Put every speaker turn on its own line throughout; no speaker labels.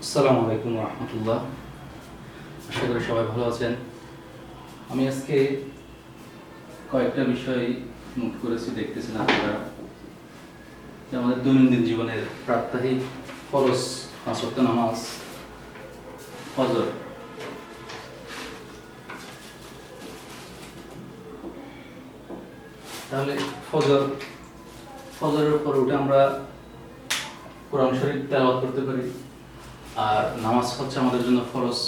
আসসালামু আলাইকুম রহমতুল্লাহ। আশা করি সবাই ভালো আছেন। আমি আজকে কয়েকটা বিষয় নোট করেছি, দেখতেছেন আপনারা, যে আমাদের দৈনন্দিন জীবনের প্রাত্যহিক ফরজ পাঁচ ওয়াক্ত নামাজ, ফজর। তাহলে ফজরের পর উঠে আমরা কোরআন শরীফ তেলাওয়াত করতে পারি, আর নামাজ হচ্ছে আমাদের জন্য ফরজ।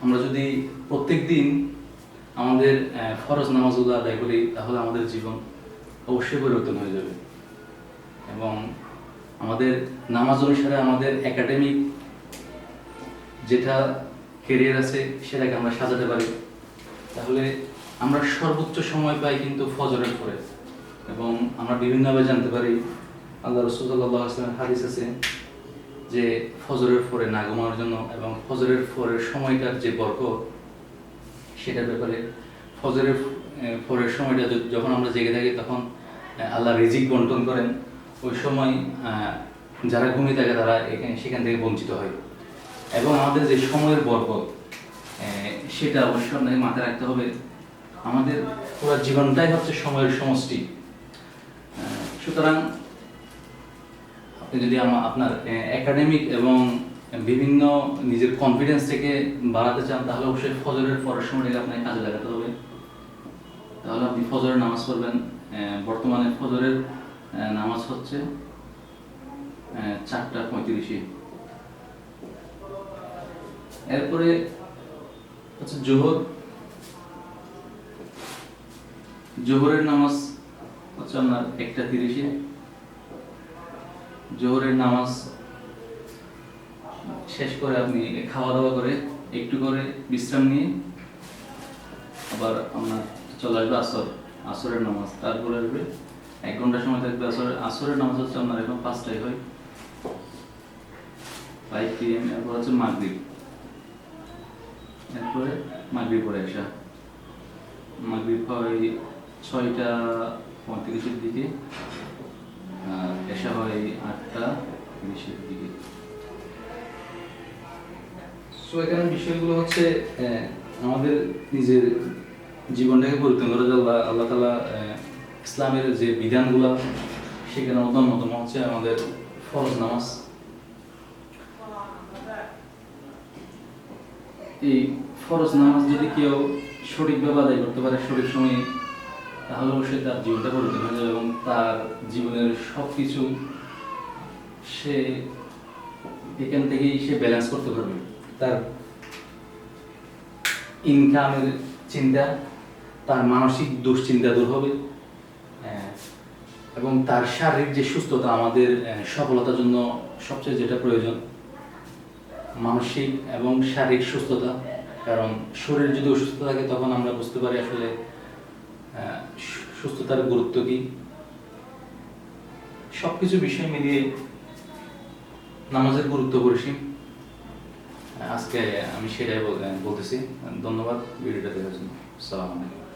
আমরা যদি প্রত্যেক দিন আমাদের ফরজ নামাজগুলো আদায় করি, তাহলে আমাদের জীবন অবশ্যই পরিবর্তন হয়ে যাবে। এবং আমাদের নামাজ অনুসারে আমাদের একাডেমিক যেটা কেরিয়ার আছে সেটাকে আমরা সাজাতে পারি। তাহলে আমরা সর্বোচ্চ সময় পাই কিন্তু ফজরের পরে, এবং আমরা বিভিন্নভাবে জানতে পারি। আল্লাহ রাসূল সাল্লাল্লাহু আলাইহি ওয়াসাল্লামের হাদিস আছে যে ফজরের পরে না ঘুমানোর জন্য, এবং ফজরের পরের সময়টার যে বরকত সেটার ব্যাপারে। ফজরের পরের সময়টা যখন আমরা জেগে থাকি, তখন আল্লাহ রিজিক বন্টন করেন। ওই সময় যারা ঘুমিয়ে থাকে তারা সেখান থেকে বঞ্চিত হয়। এবং আমাদের যে সময়ের বরকত, সেটা অবশ্যই আপনাকে মাথায় রাখতে হবে। আমাদের পুরো জীবনটাই হচ্ছে সময়ের সমষ্টি। সুতরাং আপনি যদি আপনার একাডেমিক এবং বিভিন্ন নিজের কনফিডেন্স থেকে বাড়াতে চান, তাহলে অবশ্যই ফজরের পরের সময়টাকে আপনাকে কাজে লাগাতে হবে। তাহলে আপনি ফজরের নামাজ পড়বেন। বর্তমানে ফজরের নামাজ হচ্ছে 4:35। এরপরে হচ্ছে জোহরের নামাজ হচ্ছে আপনার 1:30। জোহরের নামাজ শেষ করে আপনি খাওয়া দাওয়া করে একটু করে বিশ্রাম নিয়ে আবার আপনার চলে আসবে আসরের নামাজ। তারপরে আসবে 1 ঘন্টা সময় থাকবে আসরের নামাজ হচ্ছে আপনার এখন 5টায় হয়, 5 PM। এরপর হচ্ছে মাগরিব। এরপরে মাগরিব পরে আসা, মাগরিব হয় 6:35 দিকে, আর এশা হয় 8:30 দিকে। সো এখানে বিষয়গুলো হচ্ছে আমাদের নিজের জীবনটাকে পরিবর্তন করার জন্য আল্লাহ তাআলা ইসলামের যে বিধানগুলো, সেখানে অন্যতম হচ্ছে আমাদের ফরজ নামাজ। এই ফরজ নামাজ যদি কেউ সঠিকভাবে আদায় করতে পারে সঠিক সময়ে, তাহলে অবশ্যই তার জীবনটা পরিবর্তন হয়ে যাবে, এবং তার জীবনের সব কিছু সে এখান থেকেই সে ব্যালেন্স করতে পারবে। তার ইনকামের চিন্তা, তার মানসিক দুশ্চিন্তা দূর হবে, এবং তার শারীরিক যে সুস্থতা, আমাদের সফলতার জন্য সবচেয়ে যেটা প্রয়োজন, মানসিক এবং শারীরিক সুস্থতা। কারণ শরীর যদি অসুস্থ থাকে, তখন আমরা বুঝতে পারি আসলে সুস্থতার গুরুত্ব কি। সবকিছু বিষয় মিলিয়ে নামাজের গুরুত্ব পরিসীম। আজকে আমি সেটাই বলতেছি। ধন্যবাদ ভিডিওটা দেখার জন্য। আসসালামু আলাইকুম।